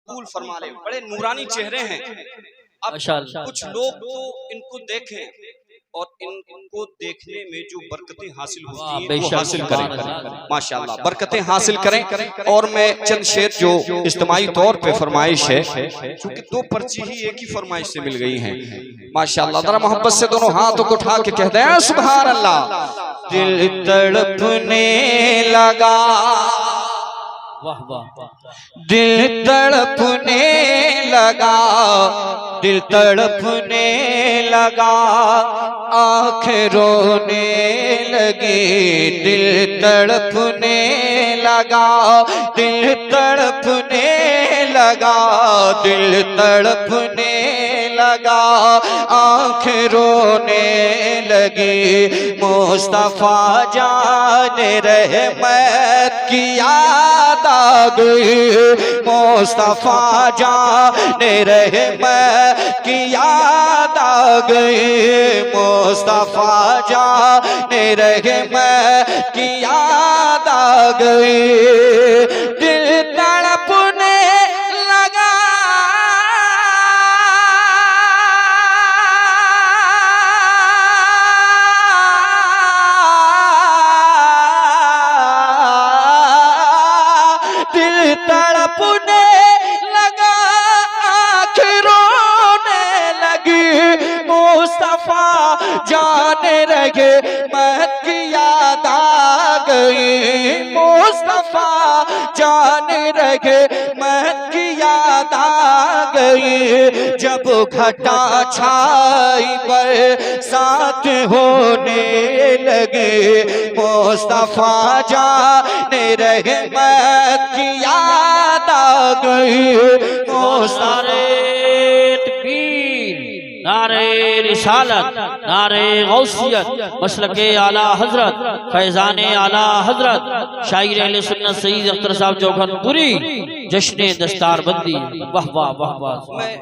कबूल फरमा ले। बड़े नूरानी चेहरे हैं। अब कुछ लोग तो इनको देखें और इनको देखने में जो बरकतें हासिल होती हैं वो हासिल करें, माशाअल्लाह बरकतें हासिल करें। और मैं चंद शेर जो इज्तिमाई तौर पे फरमाइश है, क्योंकि दो पर्ची ही एक ही फरमाइश से मिल गई हैं माशाअल्लाह। जरा मोहब्बत से दोनों हाथों को उठा के कहते हैं सुभान अल्लाह। दिल तड़पने लगा, वाह वाह, दिल तड़पने लगा, दिल तड़पने लगा, आँखें रोने लगी, दिल तड़पने लगा, दिल तड़पने लगा, दिल तड़पने लगा, आँखें रोने लगी। मुस्तफा जाने रहमत की याद आ गई, मुस्तफा जाने रहमत की याद आ गई, मुस्तफा जाने रहमत की याद आ गई। दिल तड़पने लगा, दिल तड़पने लगा, आँखें रोने लगी, मुस्तफा जाने लगे मत की याद आ गई, मुस्तफा जाने लगे मत की याद आ गई। जब घटा छाई पर साथ होने लगे, मुस्तफा जाने लगे मत की याद आ गई। नारे तकबीर, नारे रिसालत, नारे गौसियत, मसलके आला हजरत, फैजान आला हजरत, शायर अहले सुन्नत सईद अख्तर साहब जौहरपुरी, जश्न दस्तारबंदी। वाह वाह वाह वाह। मैं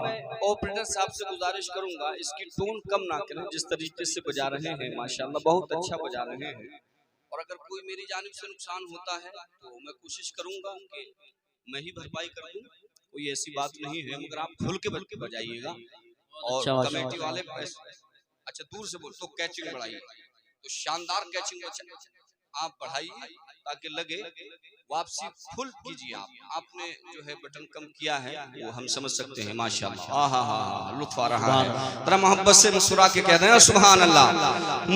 ऑपरेटर साहब से गुजारिश करूंगा इसकी टोन कम ना करें, जिस तरीके से बजा रहे हैं माशाल्लाह बहुत अच्छा बजा रहे हैं। और अगर कोई मेरी जानिब से नुकसान होता है तो मैं कोशिश करूंगा कि मैं ही भरपाई कर दूं, कोई ऐसी बात नहीं है, मगर आप खुल के बजाइएगा। और कमेटी वाले अच्छा दूर से बोल तो कैचिंग बढ़ाइए, तो शानदार कैचिंग आप बढ़ाइए ताकि लगे। वापसी फुल कीजिए, आपने जो है बटन कम किया है वो हम समझ सकते हैं माशाल्लाह। हाँ लुत्फ आ रहा है। जरा मोहब्बत से मुस्कुरा के कहते हैं सुभान अल्लाह।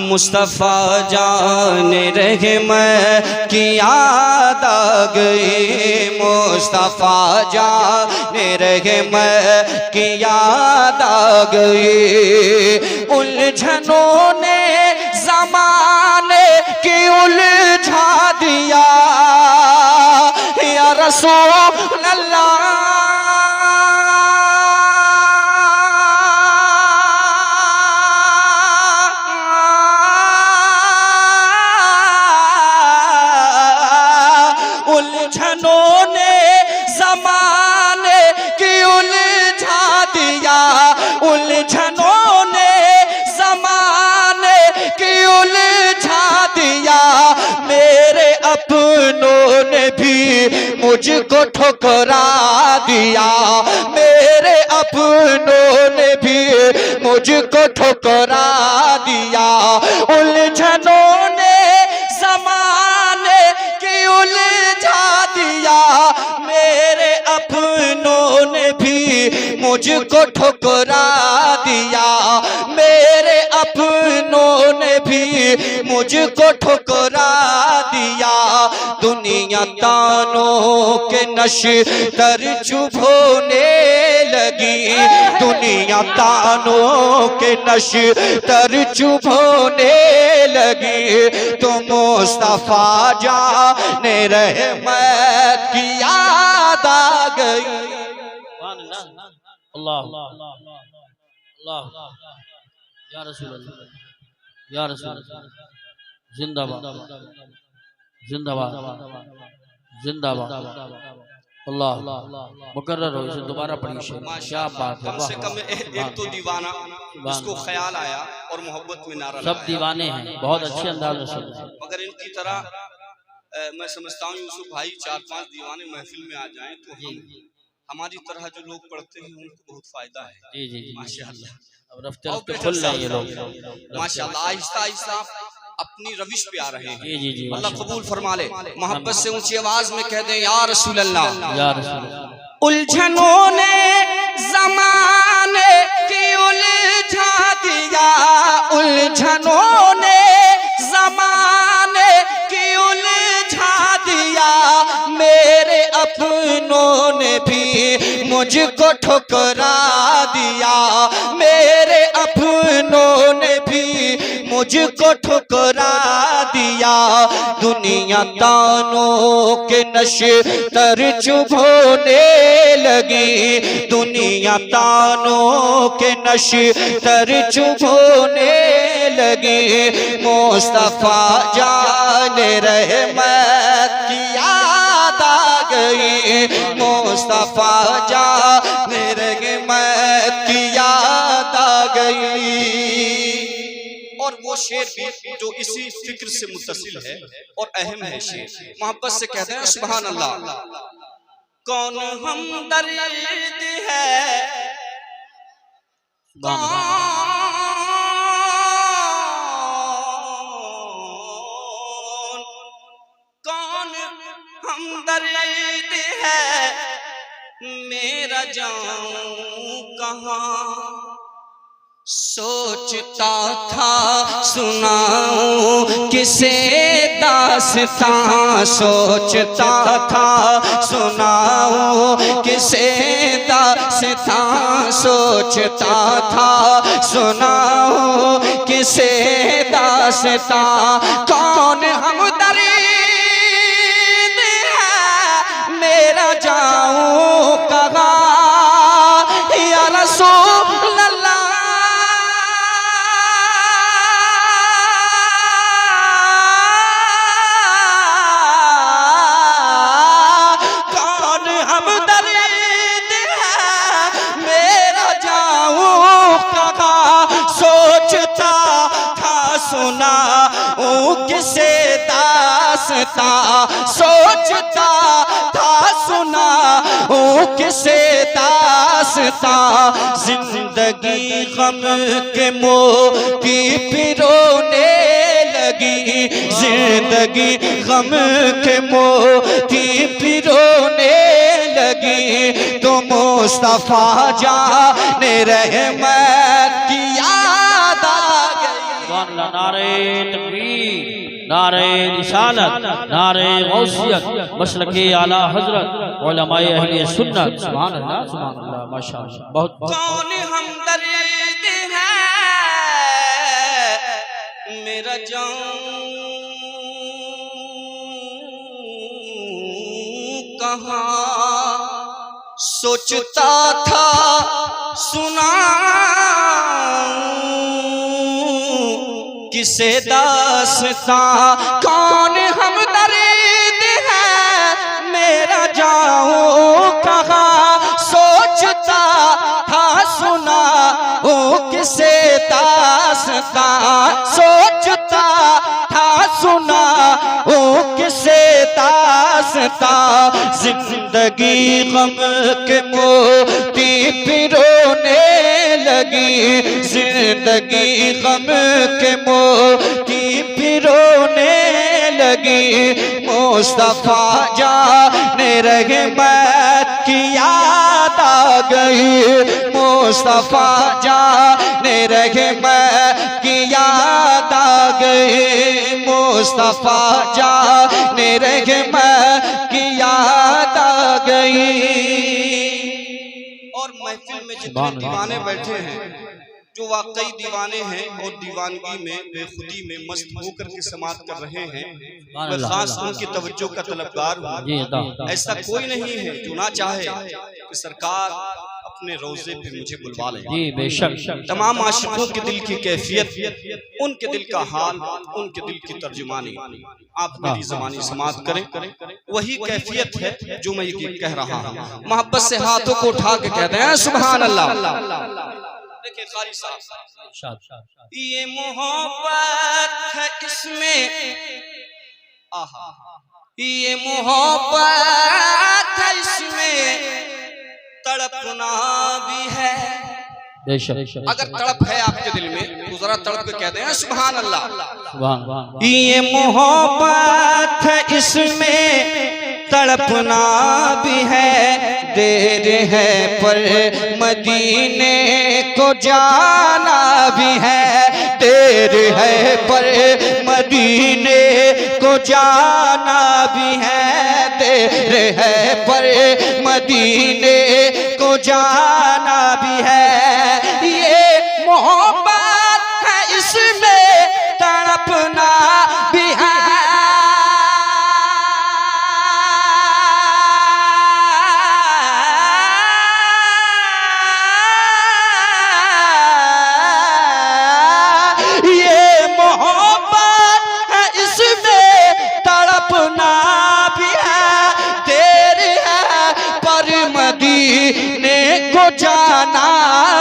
मुस्तफा जाने रहमत की याद आ गई, मुस्तफा जाने रहमत की याद आ गई। उलझनों ने ज़माने की उलझा दिया, या रसूल अल्लाह, उलझनों ने ज़माने की उलझा दिया, उलझनों ने ज़माने की उलझा दिया। मेरे अपनों ने भी मुझको ठुकरा दिया, मेरे अपनों ने भी मुझको ठुकरा दिया। उलझनों ने ज़माने की उलझा दिया, मेरे अपनों ने भी मुझको ठुकरा दिया, मेरे अपनों ने भी मुझको ठुकरा दिया। दुनिया तानों के नश्तर चुभोने लगी, दुनिया तानों के नश्तर चुभोने लगी। तो मुस्तफा जाने रहमत की याद आ गई। अल्लाह अल्लाह या रसूल अल्लाह, या रसूल जिंदाबाद जिंदाबाद जिंदाबाद। अल्लाह मुकर्रर हो, इसे दोबारा पढ़िए। क्या बात है, कम से कम एक तो दीवाना जिसको ख्याल आया और मोहब्बत में नारा सब दीवाने हैं, बहुत अच्छे अंदाज में सुन रहे हैं। मगर इनकी तरह मैं समझता हूँ यूसुफ भाई 4-5 दीवाने महफिल में आ जाएं तो हम हमारी तरह जो लोग पढ़ते हैं उनको बहुत फायदा है। जी जी जी माशाअल्लाह, अब रफ्ते रफ्ते खुल रहे हैं ये लोग माशाअल्लाह, आहिस्ता आहिस्ता अपनी रविश पे आ रहे हैं। जी जी जी अल्लाह कबूल फरमा ले। मोहब्बत से ऊंची आवाज में कह दें या रसूल अल्लाह। या रसूल अल्लाह। उलझनों ने जमाने की उलझा दिया, उलझनों ने जमाने की उलझा दिया, मेरे अपनों ने भी मुझको ठुकरा दिया, मेरे अपनों ने भी मुझको ठुकरा दिया। दुनिया तानों के नशे तर चुभोने लगी, दुनिया तानों के नशे तर चुभोने लगी। मुस्तफा जाने रहमत की याद आ गई, मुस्तफा जाने रहमत की याद आ गई। और वो शेर भी जो इसी फिक्र से मुत्तसिल है और अहम है शेर, मोहब्बत से कहते हैं सुभान अल्लाह। कौन हमदर्द है, कौन हमदर्द है, मेरा जाऊं कहाँ। सोचता था सुनाऊं किसे दास्तां, सोचता था सुनाऊं किसे दास्तां, सोचता था सुनाऊं किसे दास्तां। कौन हमदर्द है, मेरा जाऊं कहाँ। या रसूल अल्लाह, किसे दास्तां, सोचता था सुना किसे दास्तां। जिंदगी गम के मोती पिरोने लगी, जिंदगी गम के मोती पिरोने लगी। तो मुस्तफा जाने रहमत की याद आ गई। नारे तकबीर, नारे रिसालत, नारे गौसियत, मसलके आला हजरत, उलमाए अहले सुन्नत। सुभान अल्लाह, सुभान अल्लाह, माशाअल्लाह। बहुत कौन हमदर्द है, मेरा जाऊं कहाँ। सोचता था सुनाऊं किसे दास्तां। कौन हमदर्द है, मेरा जाऊं कहाँ। सोचता था सुनाऊं किसे दास्तां, सोचता था सुनाऊं किसे दास्तां। जिंदगी गम के मोती पिरोने लगी, जिंदगी गम के मोती पिरोने लगी। मुस्तफा जाने रहमत की याद आ गई, मुस्तफा जाने रहमत की याद आ गई, मुस्तफा जाने रहमत की याद आ गई। और महफिल में जितने दीवाने बैठे हैं, जो वाकई दीवाने हैं और दीवानगी में बेखुदी में मस्त होकर के समात कर रहे हैं, मैं खास उनकी तवज्जो का तलबगार हूँ। ऐसा कोई नहीं है जो ना चाहे कि सरकार अपने रोजे पे मुझे बुलवा ले। जी बेशक। तमाम आशिकों के दिल की कैफियत, उनके दिल का हाल, उनके दिल की तर्जुमानी आप मेरी ज़बानी समात करें, वही कैफियत है जो मैं ये कह रहा हूँ। मोहब्बत से हाथों को उठा के कहते हैं सुभान अल्लाह। देखिए कारी साहब, ये मोहब्बत है इसमें, आहा, ये मोहब्बत है इसमें, तड़पना भी है। बेशक अगर तड़प है आपके दिल में तो जरा तड़प के कह दें सुभान अल्लाह। सुभान ये मोहब्बत है, इसमें तड़पना भी है, देर है पर मदीने को जाना भी है, देर है पर मदीने को जाना भी है, देर है पर मदीने को जाना भी है। ये मोहब्बत है, इसमें तड़पना भी है। ये मोहब्बत है, इसमें तड़पना भी है, देर है पर मदीने को जाना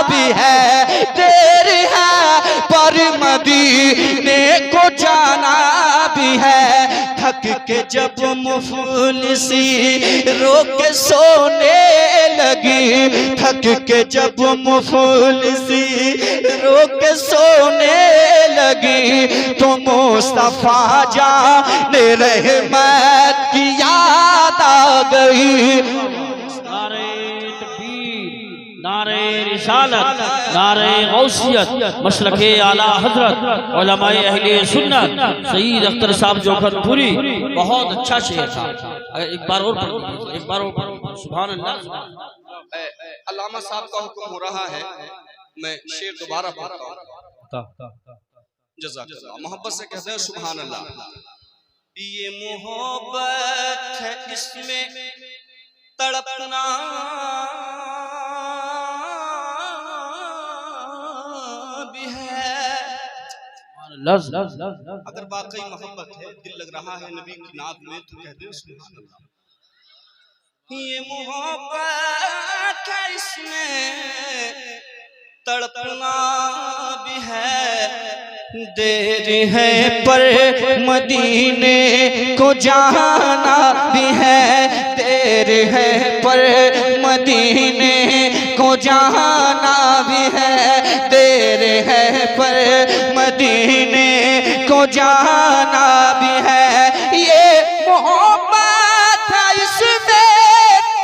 भी है, देर है पर मदीने को जाना भी है। थक के जब मुफलिसी रो के सोने लगी, थक के जब मुफलिसी रो के सोने लगी, तो मुस्तफा जाने रहमत की याद आ गई। नारे रिसालत, नारे गौसियत, मसलके आला हजरत, उलमाए अहले सुन्नत, सईद अख्तर साहब जोखनपुरी। बहुत अच्छा शेर था। एक बार और पढ़, एक बार और। सुभान अल्लाह। अल्लामा साहब का हुक्म हो रहा है, मैं शेर दोबारा पढ़ता हूँ। जज़ाकल्लाह। मोहब्बत से कहते हैं सुभान अल्लाह। ये मोहब्बत है, इसमें तड़पना भी है। अगर वाकई मोहब्बत है, दिल लग रहा है नबी की नात में, तो कहते हैं सुभान अल्लाह। ये मोहब्बत है, इसमें तड़पना भी है, देर है पर मदीने को जाना भी है, देर है पर मदीने को जाना भी है, देर है पर मदीने को जाना भी है। ये मोहब्बत है, इसमें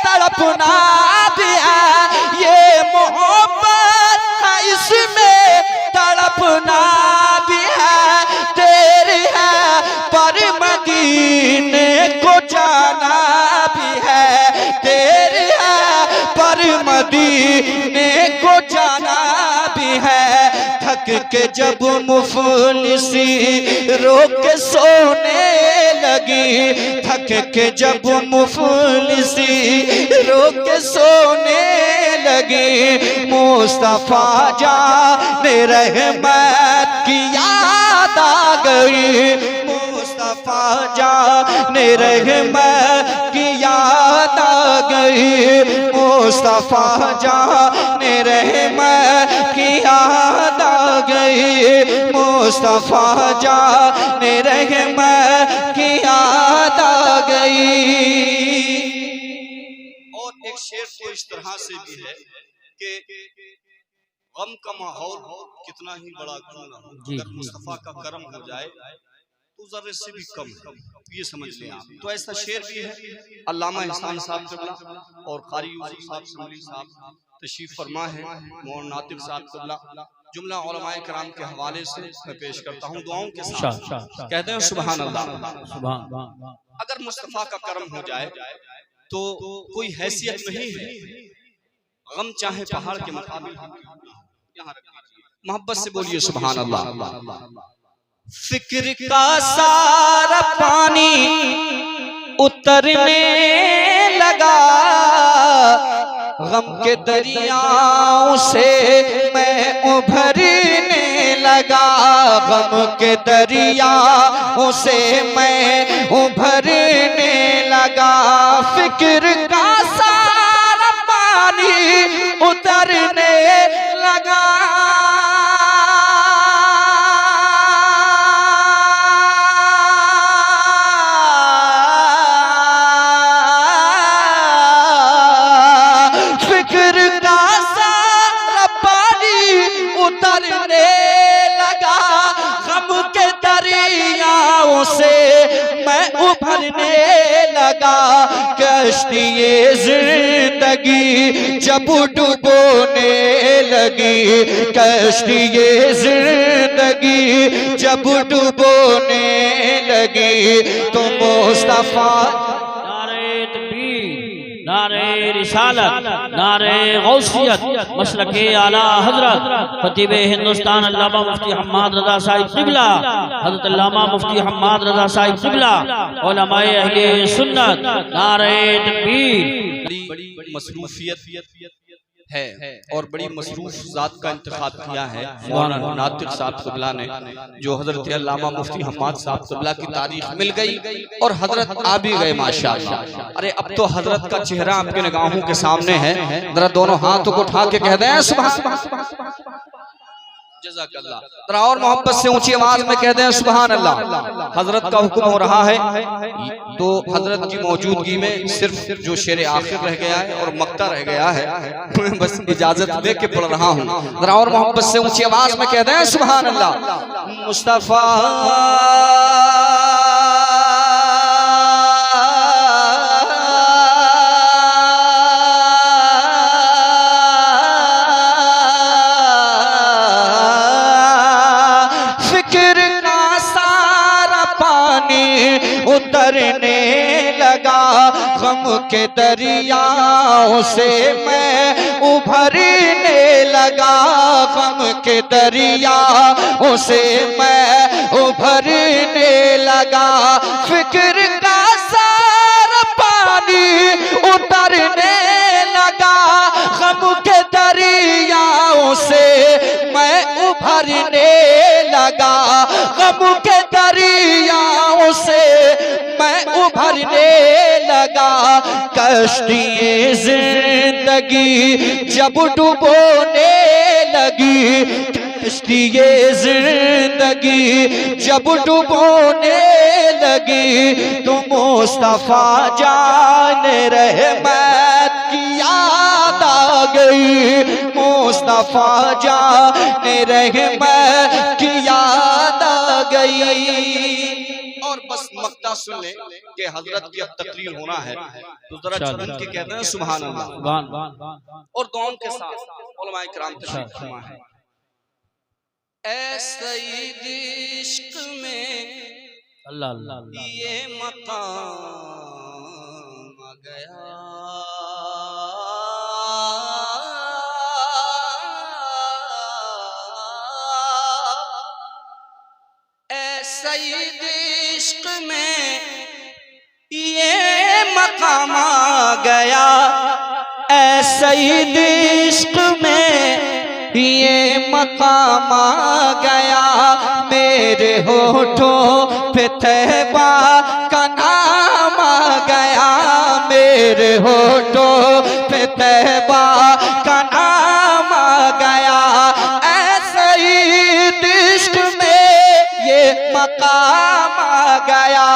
तड़पना भी है, ये मोहब्बत है, इसमें तड़पना भी है, देर है पर मदीने को जाना भी है, देर है पर मदीने को जाना भी है। थक के जब मुफलिसी रो के सोने लगी, थक के जब मुफलिसी रो के सोने लगी, मुस्तफा जाने रहमत की याद आ गई, मुस्तफा जाने रहमत की याद आ गई, मुस्तफा जाने रहमत की याद आ गई, मुस्तफा जाने रहमत की याद आ गई। और एक शेर तो इस तरह से भी है कि गम का माहौल कितना ही बड़ा क्यों ना हो, अगर मुस्तफा का करम हो जाए तो जर्रे से भी कम है, ये समझ लें आप। तो ऐसा शेर भी है। अल्लामा इहसान साहब क़िबला और कारी यूसुफ साहब समली साहब तशरीफ फरमा है, मौलाना नातिक साहब क़िबला, जुमला उलमाए किराम के हवाले से मैं पेश करता हूँ दुआओं के साथ। कहते हैं सुभान अल्लाह। अगर मुस्तफा का करम हो जाए तो कोई हैसियत नहीं है, गम चाहे पहाड़ के मुकाबिल। मोहब्बत से बोलिए सुभान अल्लाह। फिक्र का सारा पानी उतरने लगा, गम के दरियाओं से मैं उभरने लगा, गम के दरियाओं से मैं उभरने लगा। फिक्र का सारा पानी उतरने लगा, फिक्र उभरने लगा। कश्ती जिंदगी जब डुबोने लगी, कश्ती जिंदगी जब डुबोने लगी, तो मुस्तफा नारे रिसालत, नारे गौसियत, मसलके आला हजरत, खतीब हिंदुस्तान अल्लामा मुफ्ती हम्माद रजा साहिब क़िबला, हज़रत अल्लामा मुफ्ती हम्माद रजा साहिब क़िबला, उलमाए अहले सुन्नत, नारे तकबीर। बड़ी मसरूफियत है और बड़ी मसरूफ ज़ात का इंतखाब किया है मौलाना नातिक साहब क़िबला ने, जो हज़रत अल्लामा मुफ्ती हम्माद साहब क़िबला की तारीख मिल गई और हज़रत आ भी गए माशाअल्लाह। अरे अब तो हज़रत का चेहरा आपके निगाहों के सामने है, जरा दोनों हाथों को उठा के कह दें सुभान जज़ाकल्लाह। जरा और मोहब्बत से ऊंची आवाज में कह दें सुभान अल्लाह। हजरत का हुक्म हो रहा है तो हजरत की मौजूदगी में सिर्फ जो शेर आखिर रह गया है और मक्ता रह गया है, मैं बस इजाजत लेके पढ़ रहा हूँ। जरा और मोहब्बत से ऊंची आवाज में कह दें सुभान अल्लाह। मुस्तफा उतरने लगा, गम के दरियाओं से मैं उभरने लगा, गम के दरियाओं से मैं उभरने लगा। फिक्र का सारा पानी उतरने लगा, गम के दरियाओं से मैं उभरने लगा, गम के दरियाओं से मैं उभरने लगा। कश्ती जिंदगी जब डुबोने लगी, कश्ती जिंदगी जब डुबोने लगी, तो मुस्तफा जान रहमत की याद आ गई, मुस्तफा जान रहमत की याद आ गई। और बस मक्ता सुन ले कि हजरत की अब तकरीर होना है तो जरा झूम के कहते हैं सुभान अल्लाह और दुआओं के साथ उलमाए किराम तशरीफ फरमा है। ऐ सईद इश्क में अल्लाह अल्लाह ये मकाम आ गया, सईद इश्क में ये मकाम आ गया, ऐ सईद इश्क में ये मकाम आ गया। मेरे होठों पे तैबा का नाम आ गया, मेरे होठों पे तैबा का नाम आ गया। ऐ सईद इश्क में ये मकाम आ गया,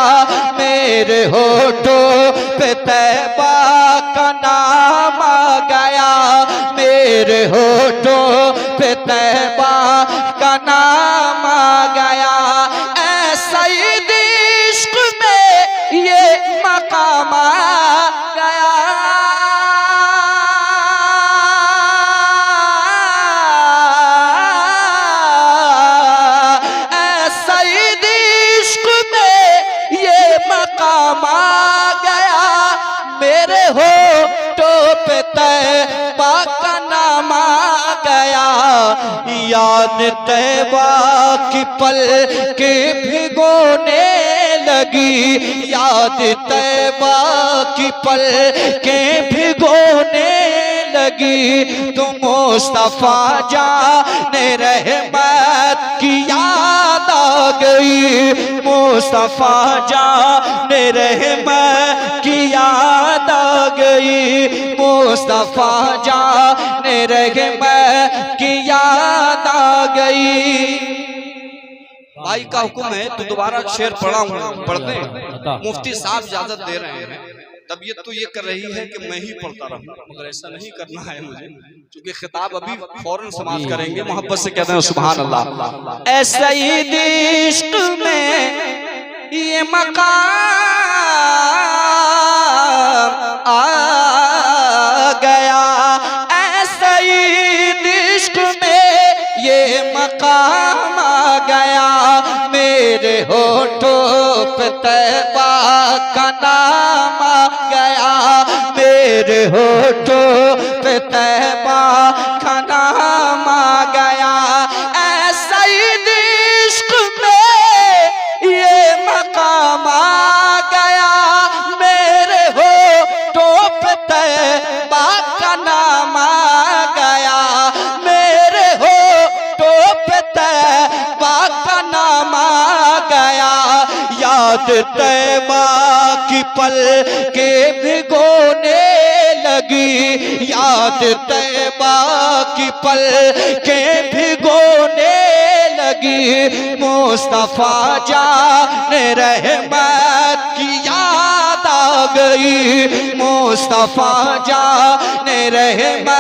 मेरे होठों पे तैबा का नाम आ गया, मेरे होठों पे तैबा का नाम आ गया। ऐ सईद इश्क में ये मकाम आ गया। मकाम आ गया, मेरे होठों पे तैबा का नाम आ गया। याद तैबा की पल के भिगोने लगी, याद तैबा की पल के भिगोने लगी, तो मुस्तफा जाने रहमत की याद आ गई, मुस्तफा जाने रहमत की याद आ गई, मुस्तफा जाने रहमत की याद आ गई। भाई का हुक्म है तो दोबारा शेर पढ़ा हूँ, पढ़ते हैं। मुफ्ती साहब इजाजत दे रहे हैं, तबीयत तो ये कर रही है कि मैं ही पढ़ता रहूं, मगर ऐसा नहीं करना है मुझे, क्योंकि खिताब अभी फौरन समाप्त करेंगे। मोहब्बत से कहते हैं सुभान अल्लाह। ऐ सईद इश्क में ये मकाम आ गया, ऐसा ही इश्क में ये मकाम आ गया। मेरे होठों पे तैबा का नाम आ गया, मेरे होठों पे तैबा का नाम आ गया। ऐसा ही इश्क में ये मकाम आ गया, मेरे होठों पे तैबा का नाम आ गया, मेरे होठों पे तैबा का नाम आ गया। याद तैबा की पल के भिगोने लगी, याद तैबा की पल के भिगोने लगी। मुस्तफा जान रहमत की याद आ गई, मुस्तफा जान रहमत